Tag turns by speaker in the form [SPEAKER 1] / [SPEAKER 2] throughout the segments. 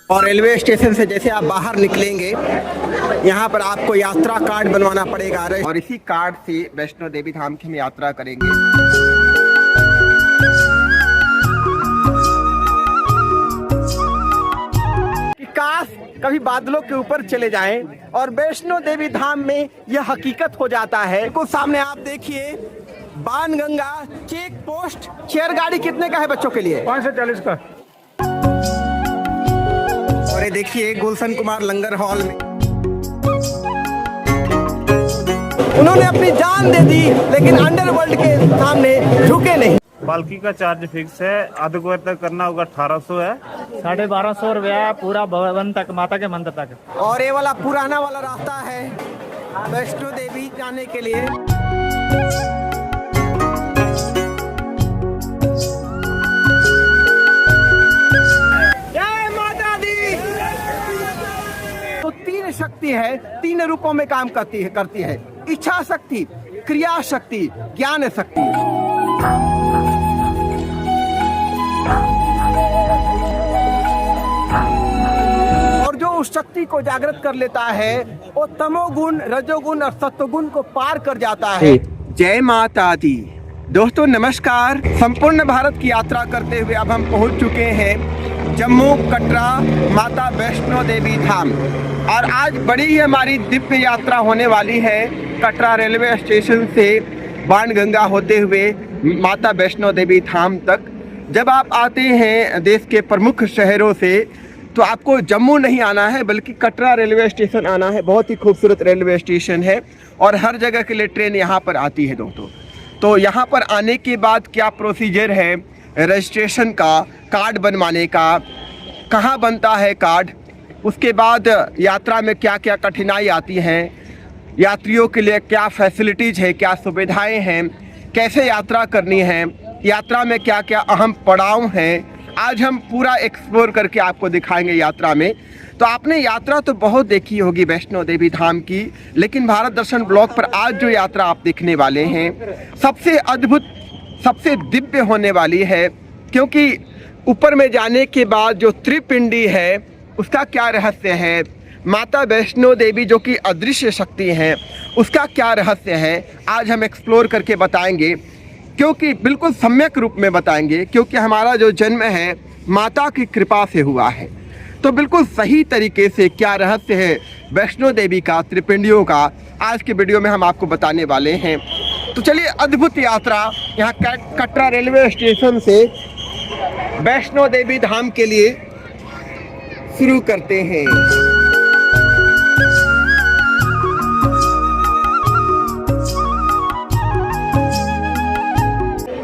[SPEAKER 1] और railway station से जैसे आप बाहर निकलेंगे यहाँ पर आपको यात्रा कार्ड बनवाना पड़ेगा और इसी कार्ड से वैष्णो देवी धाम की हम यात्रा करेंगे। कि काश कभी बादलों के ऊपर चले जाएं और वैष्णो देवी धाम में यह हकीकत हो जाता है। कुछ सामने आप देखिए बाणगंगा चेक पोस्ट। चेयर गाड़ी कितने का है बच्चों के लिए?
[SPEAKER 2] 540 का।
[SPEAKER 1] और ये देखिए गुलशन कुमार लंगर हॉल में उन्होंने अपनी जान दे दी लेकिन अंडरवर्ल्ड के सामने झुके नहीं।
[SPEAKER 2] पालकी का चार्ज फिक्स है, आधे को तक करना होगा 1800 है।
[SPEAKER 3] 1250 रुपया पूरा भवन तक, माता के मंदिर तक।
[SPEAKER 1] और ये वाला पुराना वाला रास्ता है वैष्णो देवी जाने के लिए। जय माता दी। तो तीन शक्ति है, तीन रूपों में काम करती है इच्छा शक्ति, क्रिया शक्ति, ज्ञान शक्ति। और जो उस शक्ति को जागृत कर लेता है वो तमोगुण, रजोगुण और सत्वगुण को पार कर जाता है। जय माता दी। दोस्तों नमस्कार। संपूर्ण भारत की यात्रा करते हुए अब हम पहुंच चुके हैं जम्मू कटरा माता वैष्णो देवी धाम और आज बड़ी ही हमारी दिव्य यात्रा होने वाली है। कटरा रेलवे स्टेशन से बाणगंगा होते हुए माता वैष्णो देवी धाम तक। जब आप आते हैं देश के प्रमुख शहरों से तो आपको जम्मू नहीं आना है बल्कि कटरा रेलवे स्टेशन आना है। बहुत ही खूबसूरत रेलवे स्टेशन है और हर जगह के लिए ट्रेन यहाँ पर आती है दोस्तों। तो यहाँ पर आने के बाद क्या प्रोसीजर है रजिस्ट्रेशन का, कार्ड बनवाने का, कहाँ बनता है कार्ड, उसके बाद यात्रा में क्या क्या कठिनाई आती हैं, यात्रियों के लिए क्या फैसिलिटीज़ है, क्या सुविधाएं हैं, कैसे यात्रा करनी है, यात्रा में क्या क्या अहम पड़ाव हैं, आज हम पूरा एक्सप्लोर करके आपको दिखाएंगे यात्रा में। तो आपने यात्रा तो बहुत देखी होगी वैष्णो देवी धाम की, लेकिन भारत दर्शन ब्लॉग पर आज जो यात्रा आप देखने वाले हैं सबसे अद्भुत, सबसे दिव्य होने वाली है। क्योंकि ऊपर में जाने के बाद जो त्रिपिंडी है उसका क्या रहस्य है, माता वैष्णो देवी जो कि अदृश्य शक्ति हैं उसका क्या रहस्य है, आज हम एक्सप्लोर करके बताएंगे। क्योंकि बिल्कुल सम्यक रूप में बताएंगे, क्योंकि हमारा जो जन्म है माता की कृपा से हुआ है। तो बिल्कुल सही तरीके से क्या रहस्य है वैष्णो देवी का, त्रिपिंडियों का, आज के वीडियो में हम आपको बताने वाले हैं। तो चलिए अद्भुत यात्रा यहाँ कटरा रेलवे स्टेशन से वैष्णो देवी धाम के लिए शुरू करते हैं।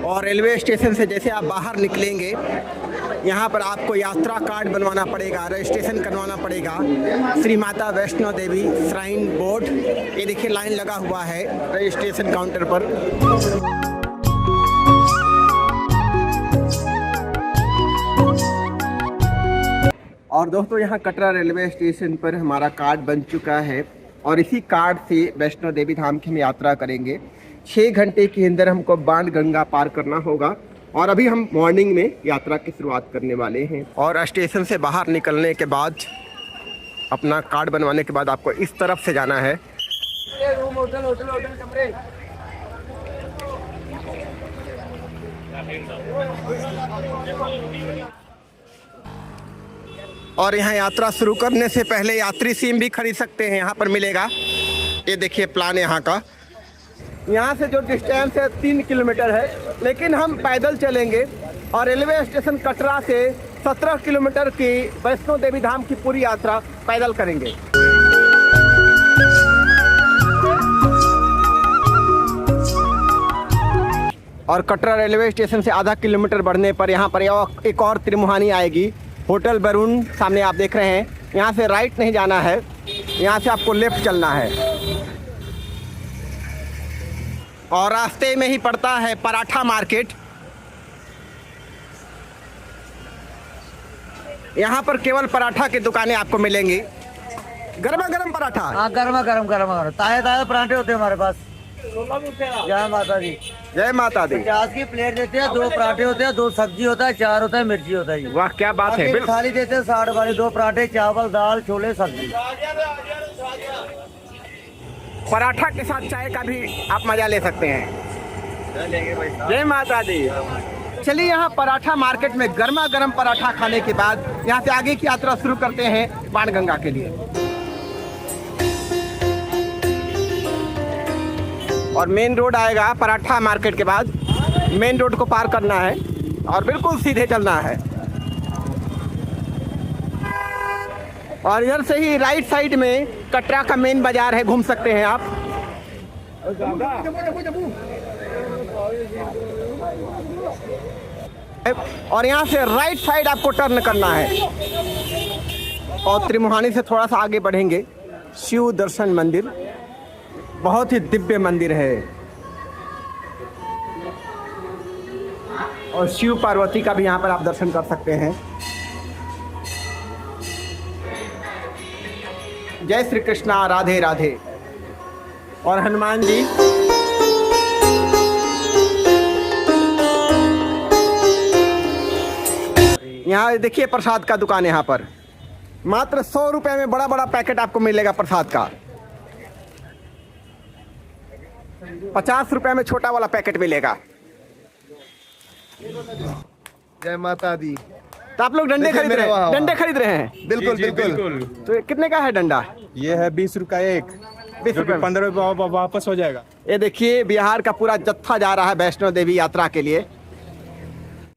[SPEAKER 1] और रेलवे स्टेशन से जैसे आप बाहर निकलेंगे यहाँ पर आपको यात्रा कार्ड बनवाना पड़ेगा, रजिस्ट्रेशन करवाना पड़ेगा। श्री माता वैष्णो देवी श्राइन बोर्ड, ये देखिए लाइन लगा हुआ है रजिस्ट्रेशन काउंटर पर। और दोस्तों यहाँ कटरा रेलवे स्टेशन पर हमारा कार्ड बन चुका है और इसी कार्ड से वैष्णो देवी धाम की हम यात्रा करेंगे। 6 घंटे के अंदर हमको बाणगंगा पार करना होगा और अभी हम मॉर्निंग में यात्रा की शुरुआत करने वाले हैं। और स्टेशन से बाहर निकलने के बाद अपना कार्ड बनवाने के बाद आपको इस तरफ से जाना है। और यहाँ यात्रा शुरू करने से पहले यात्री सिम भी खरीद सकते हैं, यहाँ पर मिलेगा। ये देखिए प्लान यहाँ का। यहाँ से जो डिस्टेंस है 3 किलोमीटर है, लेकिन हम पैदल चलेंगे और रेलवे स्टेशन कटरा से 17 किलोमीटर की वैष्णो देवी धाम की पूरी यात्रा पैदल करेंगे। और कटरा रेलवे स्टेशन से आधा किलोमीटर बढ़ने पर यहाँ पर एक और त्रिमुहानी आएगी, होटल वरुण, सामने आप देख रहे हैं। यहाँ से राइट नहीं जाना है, यहाँ से आपको लेफ्ट चलना है। और रास्ते में ही पड़ता है पराठा मार्केट। यहाँ पर केवल पराठा की दुकानें आपको मिलेंगी। गर्मा गर्म पराठा।
[SPEAKER 3] हाँ, गर्मा गर्म ताज़े ताज़े पराठे होते हैं हमारे पास।
[SPEAKER 4] जय माता दी।
[SPEAKER 1] जय माता दी।
[SPEAKER 4] 50 की प्लेट देते हैं, 2 पराठे होते हैं, 2 सब्जी होता है, 4 होता है, मिर्ची होता है जी।
[SPEAKER 1] वाह क्या बात है।
[SPEAKER 4] एक
[SPEAKER 1] बिल्कुल
[SPEAKER 4] थाली देते हैं 60 वाली, 2 पराठे, चावल, दाल, छोले, सब्जी।
[SPEAKER 1] पराठा के साथ चाय का भी आप मजा ले सकते हैं। जय माता दी। चलिए यहाँ पराठा मार्केट में गर्मा गर्म पराठा खाने के बाद यहाँ से आगे की यात्रा शुरू करते हैं बाणगंगा के लिए। और मेन रोड आएगा पराठा मार्केट के बाद। मेन रोड को पार करना है और बिल्कुल सीधे चलना है। और इधर से ही राइट साइड में कटरा का मेन बाजार है, घूम सकते हैं आप। और यहाँ से राइट साइड आपको टर्न करना है और त्रिमुहानी से थोड़ा सा आगे बढ़ेंगे। शिव दर्शन मंदिर, बहुत ही दिव्य मंदिर है और शिव पार्वती का भी यहाँ पर आप दर्शन कर सकते हैं। जय श्री कृष्णा, राधे राधे। और हनुमान जी यहाँ देखिए प्रसाद का दुकान है। यहाँ पर मात्र 100 रुपए में बड़ा बड़ा पैकेट आपको मिलेगा प्रसाद का। 50 रुपए में छोटा वाला पैकेट मिलेगा।
[SPEAKER 5] जय माता दी।
[SPEAKER 1] तो आप लोग डंडे खरीद रहे हैं? डंडे खरीद रहे हैं?
[SPEAKER 5] बिल्कुल बिल्कुल।
[SPEAKER 1] तो कितने का है डंडा?
[SPEAKER 5] ये है 20 रुपए एक,
[SPEAKER 1] 20 रुपए।
[SPEAKER 5] 15 रुपए वापस हो जाएगा।
[SPEAKER 1] ये देखिए बिहार का पूरा जत्था जा रहा है वैष्णो देवी यात्रा के लिए।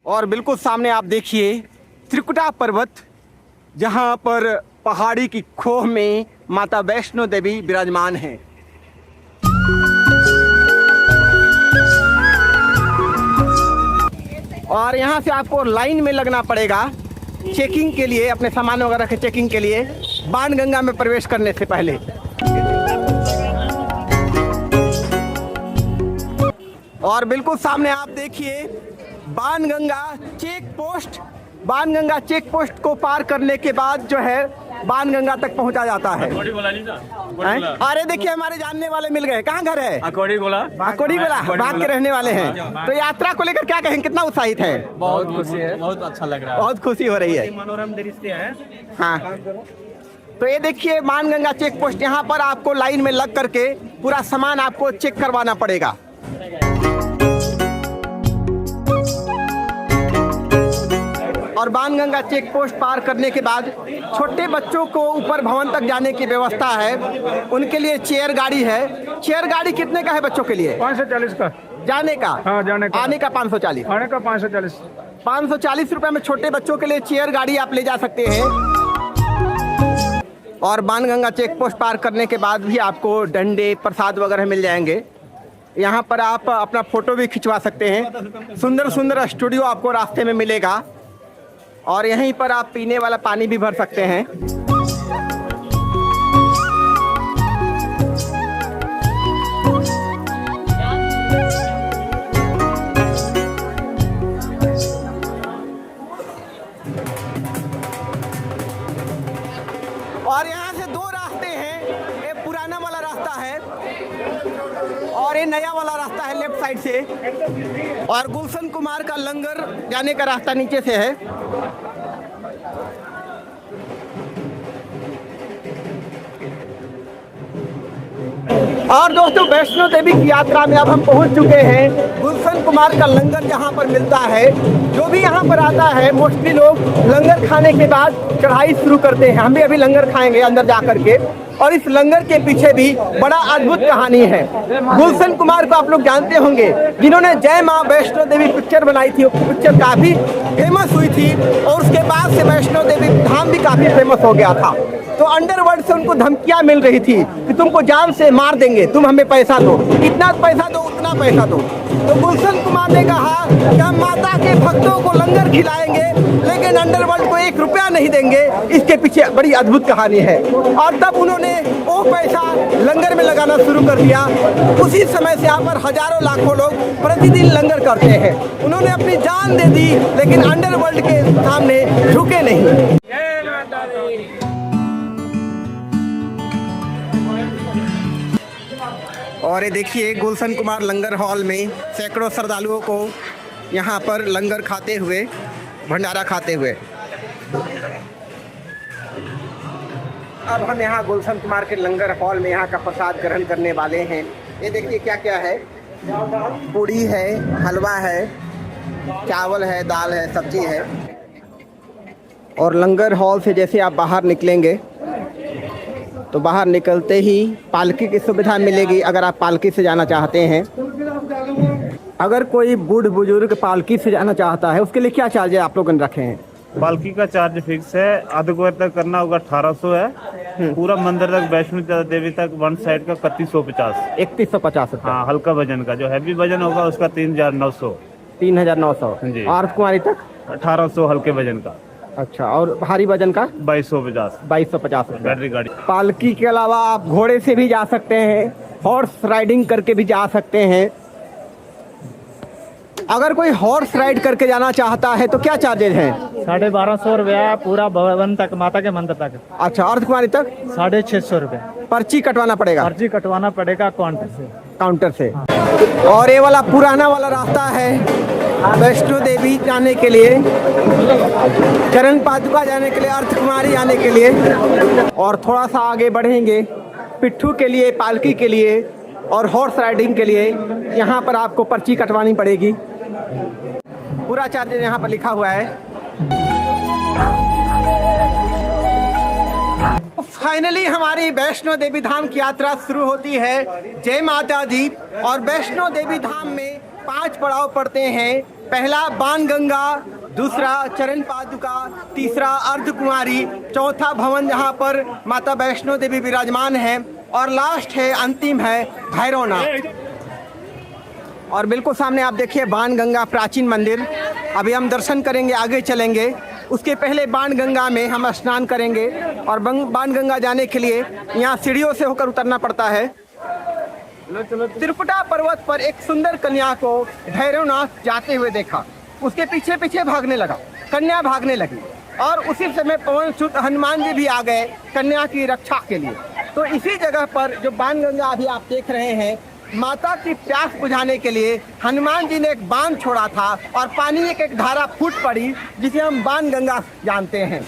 [SPEAKER 1] और बिल्कुल सामने आप देखिए त्रिकुटा पर्वत, जहाँ पर पहाड़ी की खोह में माता वैष्णो देवी विराजमान हैं। और यहाँ से आपको लाइन में लगना पड़ेगा चेकिंग के लिए, अपने सामान वगैरह के चेकिंग के लिए, बाणगंगा में प्रवेश करने से पहले। और बिल्कुल सामने आप देखिए Banganga check post. Banganga check post को पार करने के बाद जो है बाणगंगा तक पहुंचा जाता है। हैं? अरे देखिए हमारे जानने वाले मिल गए। कहाँ घर है?
[SPEAKER 2] अकोड़ी गोला।
[SPEAKER 1] अकोड़ी गोला बाग के रहने वाले हैं। तो यात्रा को लेकर क्या कहेंगे, कितना उत्साहित है?
[SPEAKER 2] बहुत खुशी है, बहुत अच्छा लग रहा है।
[SPEAKER 1] बहुत खुशी हो रही है।
[SPEAKER 2] मनोरम दृश्य है।
[SPEAKER 1] हाँ, तो ये देखिए बाणगंगा चेक पोस्ट। यहाँ पर आपको लाइन में लग करके पूरा सामान आपको चेक करवाना पड़ेगा। और बाणगंगा चेक पोस्ट पार करने के बाद छोटे बच्चों को ऊपर भवन तक जाने की व्यवस्था है। उनके लिए चेयर गाड़ी है। चेयर गाड़ी कितने का है बच्चों के लिए?
[SPEAKER 6] 540 का
[SPEAKER 1] जाने का?
[SPEAKER 6] हाँ, जाने का।
[SPEAKER 1] आने का 540।
[SPEAKER 6] आने का 540।
[SPEAKER 1] 540 रुपए में छोटे बच्चों के लिए चेयर गाड़ी आप ले जा सकते हैं। और बाणगंगा चेक पोस्ट पार करने के बाद भी आपको डंडे प्रसाद वगैरह मिल जाएंगे। यहाँ पर आप अपना फोटो भी खिंचवा सकते हैं। सुंदर सुंदर स्टूडियो आपको रास्ते में मिलेगा। और यहीं पर आप पीने वाला पानी भी भर सकते हैं। और यहाँ से 2 रास्ते हैं। एक पुराना वाला रास्ता है और ये नया वाला रास्ता है लेफ्ट साइड से। और गुलशन कुमार का लंगर जाने का रास्ता नीचे से है। और दोस्तों वैष्णो देवी की यात्रा में अब हम पहुंच चुके हैं। गुलशन कुमार का लंगर जहां पर मिलता है, जो भी यहां पर आता है मोस्टली लोग लंगर खाने के बाद चढ़ाई शुरू करते हैं। हम भी अभी लंगर खाएंगे अंदर जा करके। और इस लंगर के पीछे भी बड़ा अद्भुत कहानी है। गुलशन कुमार को आप लोग जानते होंगे, जिन्होंने जय माँ वैष्णो देवी पिक्चर बनाई थी। वो पिक्चर काफी फेमस हुई थी और उसके बाद से वैष्णो देवी धाम भी काफी फेमस हो गया था। तो अंडरवर्ल्ड से उनको धमकियां मिल रही थी कि तुमको जान से मार देंगे, तुम हमें पैसा दो, इतना पैसा दो, उतना पैसा दो। तो गुलशन कुमार ने कहा कि हम माता के भक्तों को लंगर खिलाएंगे, लेकिन अंडरवर्ल्ड को 1 रुपया नहीं देंगे। इसके पीछे बड़ी अद्भुत कहानी है। और तब उन्होंने वो पैसा लंगर में लगाना शुरू कर दिया। उसी समय से यहाँ पर हजारों लाखों लोग प्रतिदिन लंगर करते हैं। उन्होंने अपनी जान दे दी, लेकिन अंडरवर्ल्ड के सामने झुके नहीं। और ये देखिए गुलशन कुमार लंगर हॉल में सैकड़ों श्रद्धालुओं को यहाँ पर लंगर खाते हुए, भंडारा खाते हुए। अब हम यहाँ गुलशन कुमार के लंगर हॉल में यहाँ का प्रसाद ग्रहण करने वाले हैं। ये देखिए क्या क्या है, पूड़ी है, हलवा है, चावल है, दाल है, सब्जी है। और लंगर हॉल से जैसे आप बाहर निकलेंगे तो बाहर निकलते ही पालकी की सुविधा मिलेगी अगर आप पालकी से जाना चाहते हैं। अगर कोई बूढ़ बुजुर्ग पालकी से जाना चाहता है उसके लिए क्या चार्ज है आप लोगों ने रखे हैं?
[SPEAKER 2] पालकी का चार्ज फिक्स है, अर्धकुंवर तक करना होगा 1800 है, पूरा मंदिर तक वैष्णो देवी तक वन साइड का 3150।
[SPEAKER 1] 3150 रुपये।
[SPEAKER 2] हाँ, हल्का वजन का, जो हैवी वजन होगा उसका 3900।
[SPEAKER 1] 3900
[SPEAKER 2] जी।
[SPEAKER 1] और कुमारी तक
[SPEAKER 2] 1800 हल्के वजन का।
[SPEAKER 1] अच्छा, और भारी वजन का
[SPEAKER 2] 2250।
[SPEAKER 1] 2250 रुपये।
[SPEAKER 2] बैटरी गाड़ी।
[SPEAKER 1] पालकी के अलावा आप घोड़े से भी जा सकते हैं, हॉर्स राइडिंग करके भी जा सकते हैं। अगर कोई हॉर्स राइड करके जाना चाहता है तो क्या चार्जेज हैं?
[SPEAKER 3] 1250 रुपया पूरा भवन तक, माता के मंदिर तक।
[SPEAKER 1] अच्छा, अर्धकुमारी तक
[SPEAKER 3] 650 रुपये।
[SPEAKER 1] पर्ची कटवाना पड़ेगा?
[SPEAKER 3] पर्ची कटवाना पड़ेगा
[SPEAKER 1] काउंटर से। और ये वाला पुराना वाला रास्ता है वैष्णो देवी जाने के लिए, चरण पादुका जाने के लिए, अर्धकुमारी जाने के लिए। और थोड़ा सा आगे बढ़ेंगे पिट्ठू के लिए, पालकी के लिए और हॉर्स राइडिंग के लिए यहाँ पर आपको पर्ची कटवानी पड़ेगी। पूरा चार्जेज यहाँ पर लिखा हुआ है। फाइनली हमारी वैष्णो देवी धाम की यात्रा शुरू होती है। जय माता दी। और वैष्णो देवी धाम में 5 पड़ाव पड़ते हैं। पहला बाणगंगा, दूसरा चरण पादुका, तीसरा अर्धकुमारी, चौथा भवन जहाँ पर माता वैष्णो देवी विराजमान है, और लास्ट है, अंतिम है भैरवनाथ। और बिल्कुल सामने आप देखिए बाणगंगा प्राचीन मंदिर। अभी हम दर्शन करेंगे, आगे चलेंगे। उसके पहले बाणगंगा में हम स्नान करेंगे। और बाणगंगा जाने के लिए यहाँ सीढ़ियों से होकर उतरना पड़ता है। त्रिकुटा पर्वत पर एक सुंदर कन्या को भैरवनाथ जाते हुए देखा। उसके पीछे पीछे भागने लगा, कन्या भागने लगी, और उसी समय पवनसुत हनुमान जी भी आ गए कन्या की रक्षा के लिए। तो इसी जगह पर जो बाणगंगा अभी आप देख रहे हैं, माता की प्यास बुझाने के लिए हनुमान जी ने एक बांध छोड़ा था और पानी एक एक धारा फूट पड़ी, जिसे हम बाणगंगा जानते हैं।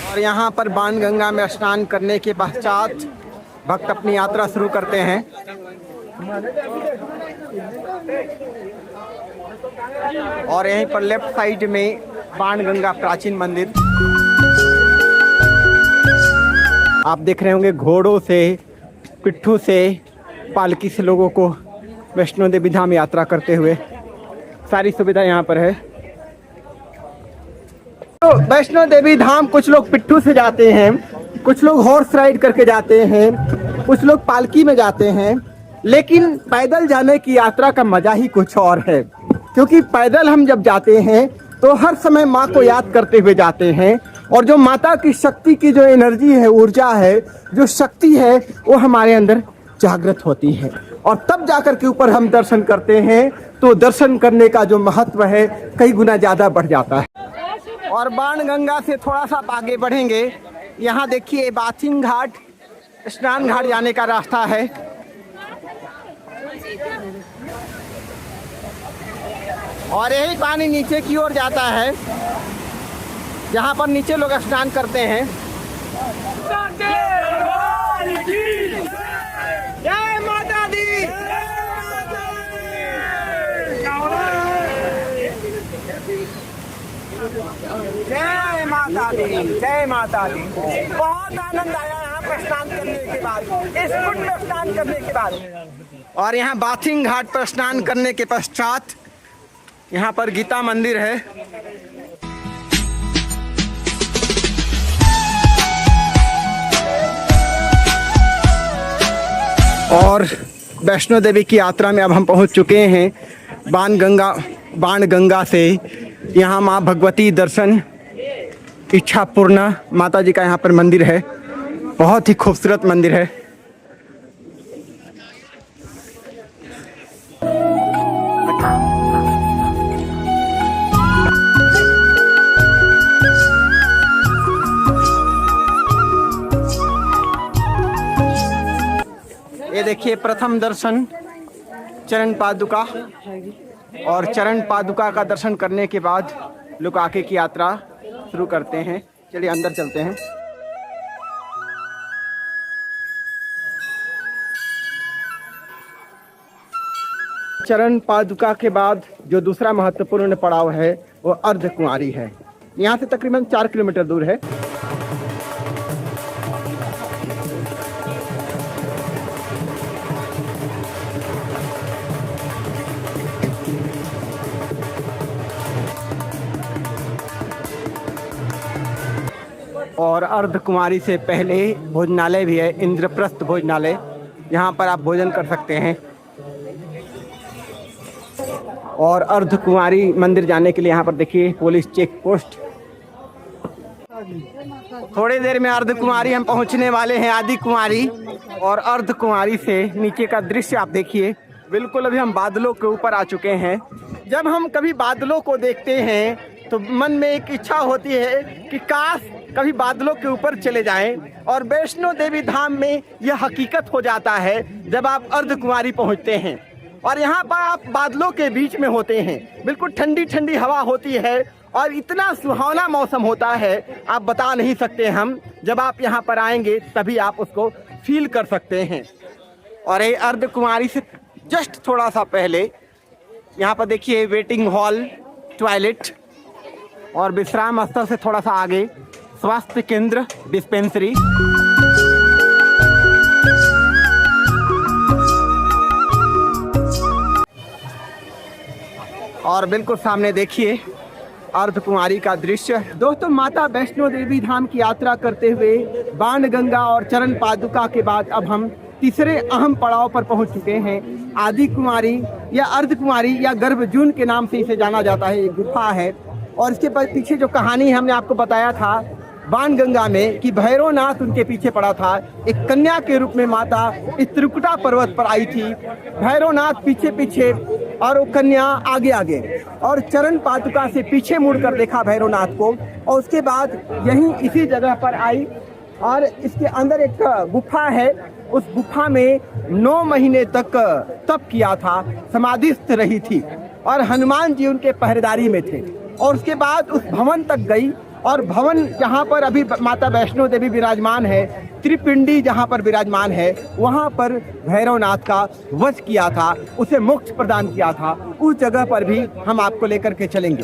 [SPEAKER 1] और यहाँ पर बाणगंगा में स्नान करने के पश्चात भक्त अपनी यात्रा शुरू करते हैं। और यहीं पर लेफ्ट साइड में बाणगंगा प्राचीन मंदिर आप देख रहे होंगे। घोड़ों से, पिट्ठू से, पालकी से लोगों को वैष्णो देवी धाम यात्रा करते हुए सारी सुविधा यहाँ पर है। तो वैष्णो देवी धाम कुछ लोग पिट्ठू से जाते हैं, कुछ लोग हॉर्स राइड करके जाते हैं, कुछ लोग पालकी में जाते हैं। लेकिन पैदल जाने की यात्रा का मजा ही कुछ और है, क्योंकि पैदल हम जब जाते हैं तो हर समय माँ को याद करते हुए जाते हैं। और जो माता की शक्ति की जो एनर्जी है, ऊर्जा है, जो शक्ति है, वो हमारे अंदर जागृत होती है। और तब जाकर के ऊपर हम दर्शन करते हैं तो दर्शन करने का जो महत्व है कई गुना ज़्यादा बढ़ जाता है। और बाणगंगा से थोड़ा सा आगे बढ़ेंगे, यहाँ देखिए बाथिंग घाट, स्नान घाट जाने का रास्ता है। और यही पानी नीचे की ओर जाता है, जहाँ पर नीचे लोग स्नान करते हैं। जय माता दी। जय माता दी, जय माता दी। बहुत आनंद आया यहाँ पर स्नान करने के बाद, इस कुंड में स्नान करने के बाद। और यहाँ बाथिंग घाट पर स्नान करने के पश्चात यहाँ पर गीता मंदिर है। और वैष्णो देवी की यात्रा में अब हम पहुंच चुके हैं बाणगंगा से। यहाँ माँ भगवती दर्शन इच्छा पूर्णा माता जी का यहाँ पर मंदिर है, बहुत ही खूबसूरत मंदिर है। देखिए प्रथम दर्शन चरण पादुका, और चरण पादुका का दर्शन करने के बाद लोग आगे की यात्रा शुरू करते हैं। चलिए अंदर चलते हैं। चरण पादुका के बाद जो दूसरा महत्वपूर्ण पड़ाव है वो अर्धकुंवारी है। यहाँ से तकरीबन 4 किलोमीटर दूर है। और अर्धकुमारी से पहले भोजनालय भी है, इंद्रप्रस्थ भोजनालय। यहाँ पर आप भोजन कर सकते हैं। और अर्धकुमारी मंदिर जाने के लिए यहाँ पर देखिए पुलिस चेक पोस्ट। थोड़ी देर में अर्धकुमारी हम पहुँचने वाले हैं, आदि कुमारी। और अर्धकुमारी से नीचे का दृश्य आप देखिए। बिल्कुल अभी हम बादलों के ऊपर आ चुके हैं। जब हम कभी बादलों को देखते हैं तो मन में एक इच्छा होती है कि काश कभी बादलों के ऊपर चले जाएं। और वैष्णो देवी धाम में यह हकीकत हो जाता है जब आप अर्धकुमारी पहुंचते हैं और यहाँ पर आप बादलों के बीच में होते हैं। बिल्कुल ठंडी ठंडी हवा होती है और इतना सुहावना मौसम होता है, आप बता नहीं सकते। हम जब आप यहाँ पर आएंगे तभी आप उसको फील कर सकते हैं। और ये अर्धकुमारी से जस्ट थोड़ा सा पहले यहाँ पर देखिए वेटिंग हॉल, टॉयलेट और विश्राम स्थल से थोड़ा सा आगे स्वास्थ्य केंद्र, डिस्पेंसरी। और बिल्कुल सामने देखिए अर्धकुमारी का दृश्य। दोस्तों, माता वैष्णो देवी धाम की यात्रा करते हुए बाणगंगा और चरण पादुका के बाद अब हम तीसरे अहम पड़ाव पर पहुंच चुके हैं। आदि कुमारी या अर्धकुमारी या गर्भजून के नाम से इसे जाना जाता है। एक गुफा है और इसके पीछे जो कहानी हमने आपको बताया था बाणगंगा में कि भैरवनाथ उनके पीछे पड़ा था। एक कन्या के रूप में माता इस त्रिकुटा पर्वत पर आई थी, भैरवनाथ पीछे पीछे और वो कन्या आगे आगे। और चरण पादुका से पीछे मुड़कर देखा भैरवनाथ को और उसके बाद यहीं इसी जगह पर आई। और इसके अंदर एक गुफा है, उस गुफा में 9 महीने तक तप किया था, समाधिस्थ रही थी और हनुमान जी उनके पहरेदारी में थे। और उसके बाद उस भवन तक गई और भवन जहाँ पर अभी माता वैष्णो देवी विराजमान है, त्रिपिंडी जहाँ पर विराजमान है, वहाँ पर भैरवनाथ का वध किया था, उसे मोक्ष प्रदान किया था। उस जगह पर भी हम आपको लेकर के चलेंगे।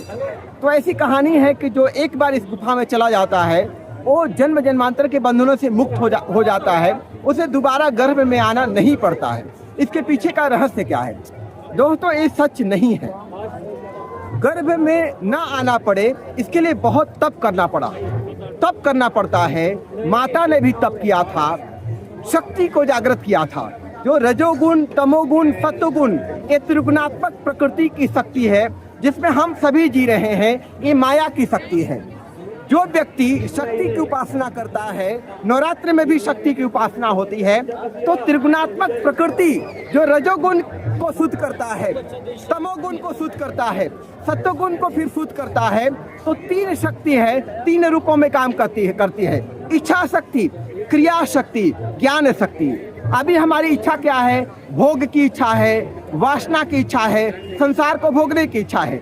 [SPEAKER 1] तो ऐसी कहानी है कि जो एक बार इस गुफा में चला जाता है वो जन्म जन्मांतर के बंधनों से मुक्त हो जाता है, उसे दोबारा गर्भ में आना नहीं पड़ता है। इसके पीछे का रहस्य क्या है दोस्तों? ये सच नहीं है। गर्भ में न आना पड़े इसके लिए बहुत तप करना पड़ा, तप करना पड़ता है। माता ने भी तप किया था, शक्ति को जागृत किया था। जो रजोगुण, तमोगुण, सत्वगुण, ये त्रिगुणात्मक प्रकृति की शक्ति है जिसमें हम सभी जी रहे हैं। ये माया की शक्ति है। जो व्यक्ति शक्ति की उपासना करता है, नवरात्र में भी शक्ति की उपासना होती है, तो त्रिगुणात्मक प्रकृति जो रजोगुण को शुद्ध करता है, तमोगुण को शुद्ध करता है, सत्वगुण को फिर शुद्ध करता है, तो 3 शक्ति है, 3 रूपों में काम करती है। इच्छा शक्ति, क्रिया शक्ति, ज्ञान शक्ति। अभी हमारी इच्छा क्या है? भोग की इच्छा है, वासना की इच्छा है, संसार को भोगने की इच्छा है।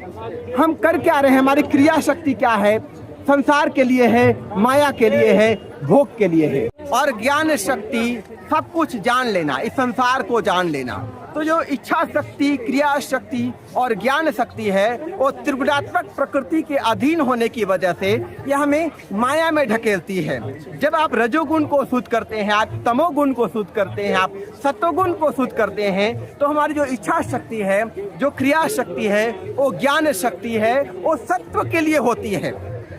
[SPEAKER 1] हम कर क्या रहे हैं? हमारी क्रिया शक्ति क्या है? संसार के लिए है, माया के लिए है, भोग के लिए है। और ज्ञान शक्ति सब कुछ जान लेना, इस संसार को जान लेना। तो जो इच्छा शक्ति, क्रिया शक्ति और ज्ञान शक्ति है वो त्रिगुणात्मक प्रकृति के अधीन होने की वजह से यह हमें माया में ढकेलती है। जब आप रजोगुण को शुद्ध करते हैं, आप तमोगुण को शुद्ध करते हैं, आप सत्वगुण को शुद्ध करते हैं, तो हमारी जो इच्छा शक्ति है, जो क्रिया शक्ति है, वो ज्ञान शक्ति है, वो सत्व के लिए होती है,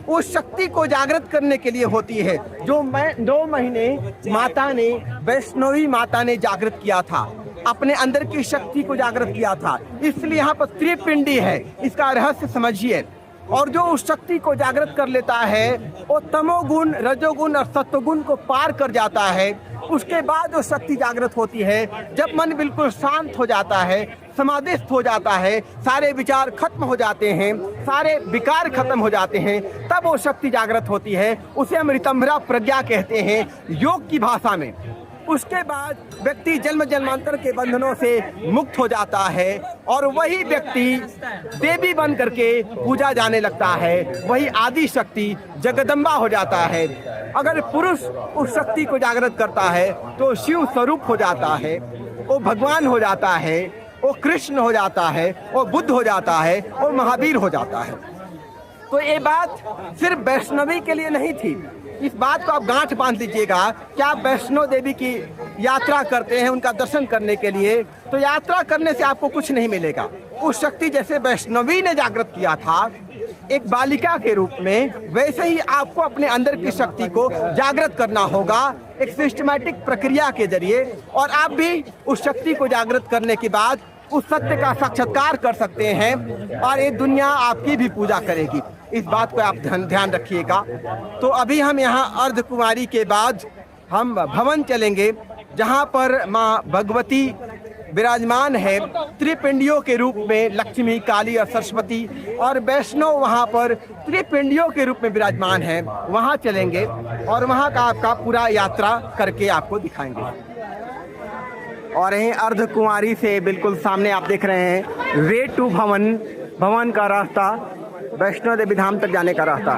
[SPEAKER 1] उस शक्ति को जागृत करने के लिए होती है। जो 2 महीने माता ने, वैष्णवी माता ने जागृत किया था, अपने अंदर की शक्ति को जागृत किया था। इसलिए यहाँ पर त्रिपिंडी है, इसका रहस्य समझिए। और जो उस शक्ति को जागृत कर लेता है वो तमोगुण, रजोगुण और सत्वगुण को पार कर जाता है। उसके बाद वो शक्ति जागृत होती है जब मन बिल्कुल शांत हो जाता है, समाधिस्थ हो जाता है, सारे विचार खत्म हो जाते हैं, सारे विकार खत्म हो जाते हैं, तब वो शक्ति जागृत होती है। उसे हम ऋतंभरा प्रज्ञा कहते हैं योग की भाषा में। उसके बाद व्यक्ति जन्म जन्मांतर के बंधनों से मुक्त हो जाता है और वही व्यक्ति देवी बन करके पूजा जाने लगता है, वही आदि शक्ति जगदम्बा हो जाता है। अगर पुरुष उस शक्ति को जागृत करता है तो शिव स्वरूप हो जाता है, वो भगवान हो जाता है, वो कृष्ण हो जाता है, वो बुद्ध हो जाता है, वो महावीर हो जाता है। तो ये बात सिर्फ वैष्णवी के लिए नहीं थी, इस बात को आप गांठ बांध लीजिएगा कि आप वैष्णो देवी की यात्रा करते हैं उनका दर्शन करने के लिए, तो यात्रा करने से आपको कुछ नहीं मिलेगा। उस शक्ति जैसे वैष्णवी ने जागृत किया था एक बालिका के रूप में, वैसे ही आपको अपने अंदर की शक्ति को जागृत करना होगा एक सिस्टमैटिक प्रक्रिया के जरिए, और आप भी उस शक्ति को जागृत करने के बाद उस सत्य का साक्षात्कार कर सकते हैं और ये दुनिया आपकी भी पूजा करेगी। इस बात को आप ध्यान रखिएगा। तो अभी हम यहाँ अर्धकुमारी के बाद हम भवन चलेंगे जहाँ पर माँ भगवती विराजमान है त्रिपिंडियों के रूप में, लक्ष्मी, काली और सरस्वती, और वैष्णव वहाँ पर त्रिपिंडियों के रूप में विराजमान है। वहाँ चलेंगे और वहाँ का आपका पूरा यात्रा करके आपको दिखाएंगे। और यहीं अर्धकुमारी से बिल्कुल सामने आप देख रहे हैं वे टू भवन, भवन का रास्ता, वैष्णो देवी धाम तक जाने का रास्ता।